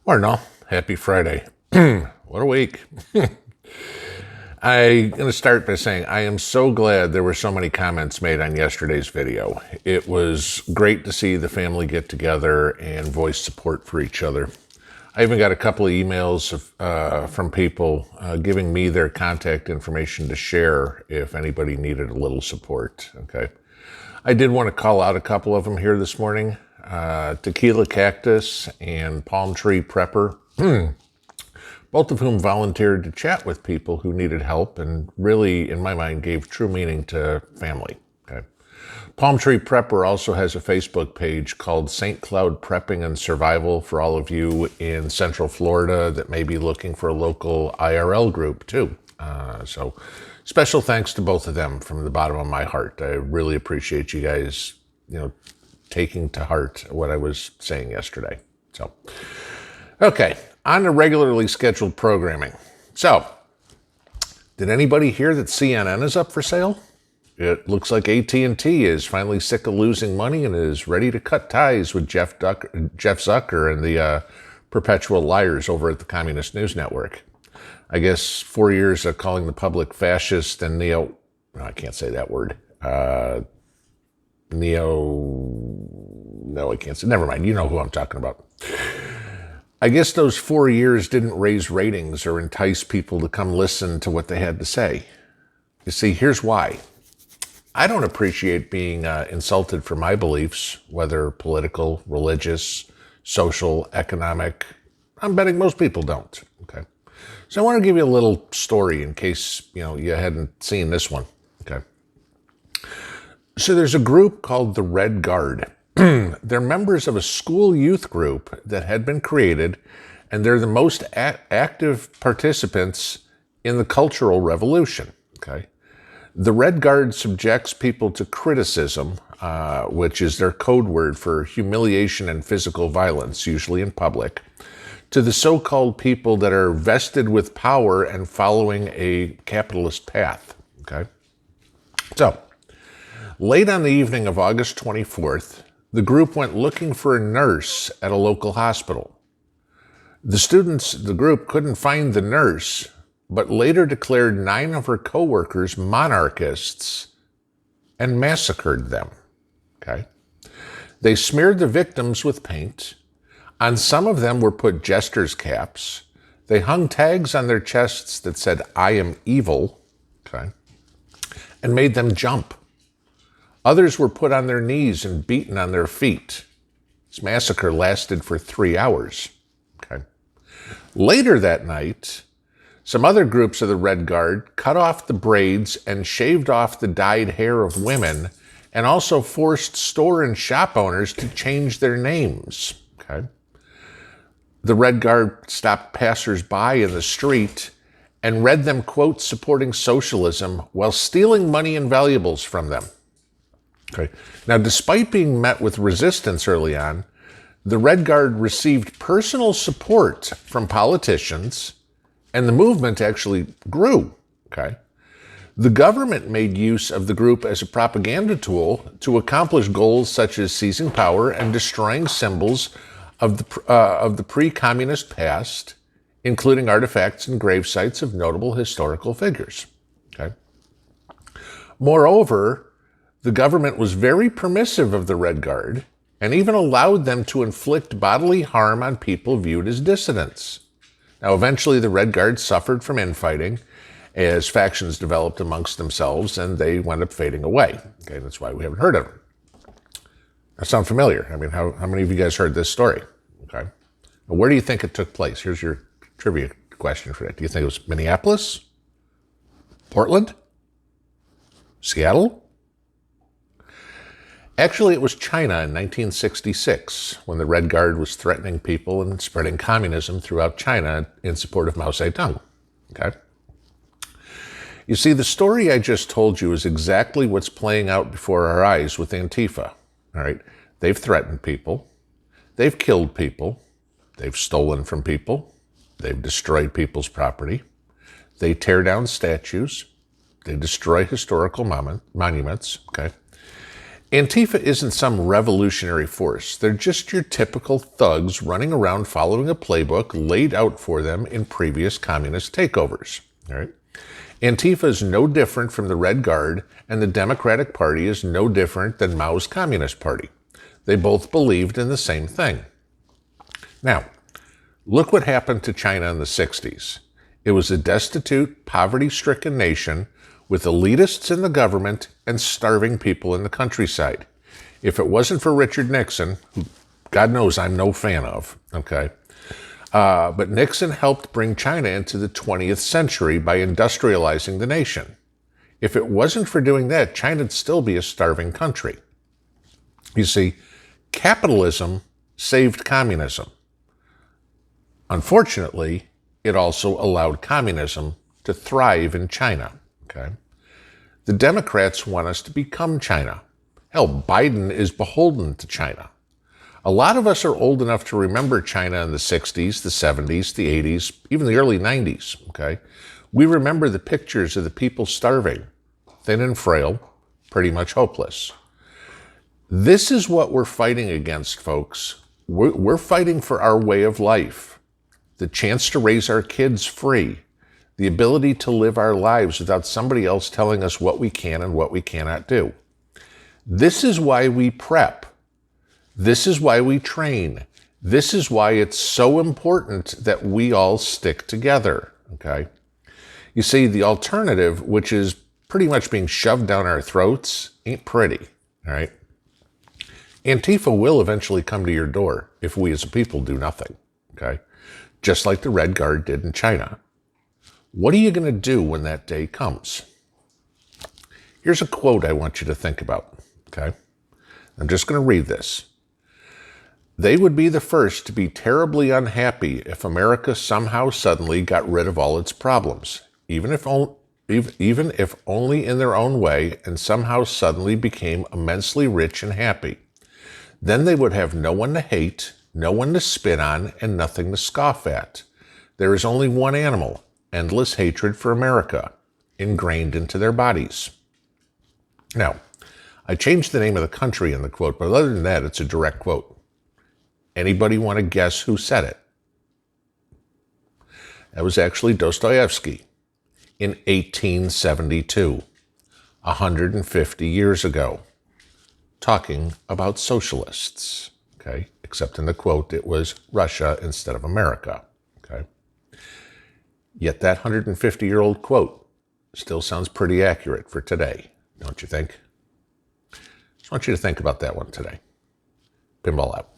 Or no, happy Friday. What a week. I'm going to start by saying I am so glad there were so many comments made on yesterday's video. It was great to see the family get together and voice support for each other. I even got a couple of emails from people giving me their contact information to share if anybody needed a little support. Okay, I did want to call out a couple of them here this morning. Tequila Cactus and Palm Tree Prepper, both of whom volunteered to chat with people who needed help and really, in my mind, gave true meaning to family. Okay. Palm Tree Prepper also has a Facebook page called St. Cloud Prepping and Survival for all of you in Central Florida that may be looking for a local IRL group too. So special thanks to both of them from the bottom of my heart. I really appreciate you guys, taking to heart what I was saying yesterday. So, okay, on to regularly scheduled programming. So, did anybody hear that CNN is up for sale? It looks like AT&T is finally sick of losing money and is ready to cut ties with Jeff Zucker and the perpetual liars over at the Communist News Network. I guess 4 years of calling the public fascist and I can't say that word. No, I can't say, never mind. You know who I'm talking about. I guess those 4 years didn't raise ratings or entice people to come listen to what they had to say. You see, here's why. I don't appreciate being insulted for my beliefs, whether political, religious, social, economic. I'm betting most people don't. Okay. So I want to give you a little story in case, you hadn't seen this one. Okay. So there's a group called the Red Guard. They're members of a school youth group that had been created, and they're the most active participants in the Cultural Revolution. Okay, the Red Guard subjects people to criticism, which is their code word for humiliation and physical violence, usually in public, to the so-called people that are vested with power and following a capitalist path. Okay, so late on the evening of August 24th, the group went looking for a nurse at a local hospital. The group couldn't find the nurse, but later declared 9 of her co-workers monarchists and massacred them. Okay? They smeared the victims with paint. On some of them were put jester's caps. They hung tags on their chests that said, "I am evil," okay, and made them jump. Others were put on their knees and beaten on their feet. This massacre lasted for 3 hours. Okay. Later that night, some other groups of the Red Guard cut off the braids and shaved off the dyed hair of women, and also forced store and shop owners to change their names. Okay. The Red Guard stopped passers-by in the street and read them quotes supporting socialism while stealing money and valuables from them. Okay. Now, despite being met with resistance early on, the Red Guard received personal support from politicians, and the movement actually grew. Okay. The government made use of the group as a propaganda tool to accomplish goals such as seizing power and destroying symbols of the pre-communist past, including artifacts and grave sites of notable historical figures. Okay. Moreover, the government was very permissive of the Red Guard and even allowed them to inflict bodily harm on people viewed as dissidents. Now, eventually, the Red Guard suffered from infighting as factions developed amongst themselves, and they wound up fading away. Okay, that's why we haven't heard of them. That sound familiar? I mean, how many of you guys heard this story? Okay, now, where do you think it took place? Here's your trivia question for that. Do you think it was Minneapolis? Portland? Seattle? Actually, it was China in 1966 when the Red Guard was threatening people and spreading communism throughout China in support of Mao Zedong. Okay? You see, the story I just told you is exactly what's playing out before our eyes with Antifa. All right? They've threatened people. They've killed people. They've stolen from people. They've destroyed people's property. They tear down statues. They destroy historical monuments. Okay? Antifa isn't some revolutionary force. They're just your typical thugs running around following a playbook laid out for them in previous communist takeovers. All right? Antifa is no different from the Red Guard, and the Democratic Party is no different than Mao's Communist Party. They both believed in the same thing. Now, look what happened to China in the 60s. It was a destitute, poverty-stricken nation with elitists in the government and starving people in the countryside. If it wasn't for Richard Nixon, who God knows I'm no fan of, okay, but Nixon helped bring China into the 20th century by industrializing the nation. If it wasn't for doing that, China'd still be a starving country. You see, capitalism saved communism. Unfortunately, it also allowed communism to thrive in China. Okay? The Democrats want us to become China. Hell, Biden is beholden to China. A lot of us are old enough to remember China in the 60s, the 70s, the 80s, even the early 90s. Okay? We remember the pictures of the people starving, thin and frail, pretty much hopeless. This is what we're fighting against, folks. We're fighting for our way of life, the chance to raise our kids free, the ability to live our lives without somebody else telling us what we can and what we cannot do. This is why we prep. This is why we train. This is why it's so important that we all stick together, okay? You see, the alternative, which is pretty much being shoved down our throats, ain't pretty, all right? Antifa will eventually come to your door if we as a people do nothing, okay? Just like the Red Guard did in China. What are you going to do when that day comes? Here's a quote I want you to think about, okay? I'm just going to read this. They would be the first to be terribly unhappy if America somehow suddenly got rid of all its problems, even if only in their own way, and somehow suddenly became immensely rich and happy. Then they would have no one to hate, no one to spit on, and nothing to scoff at. There is only one animal, endless hatred for America, ingrained into their bodies. Now, I changed the name of the country in the quote, but other than that, it's a direct quote. Anybody want to guess who said it? That was actually Dostoevsky in 1872, 150 years ago, talking about socialists, okay? Except in the quote, it was Russia instead of America, okay? Yet that 150-year-old quote still sounds pretty accurate for today, don't you think? Just want you to think about that one today. Pinball out.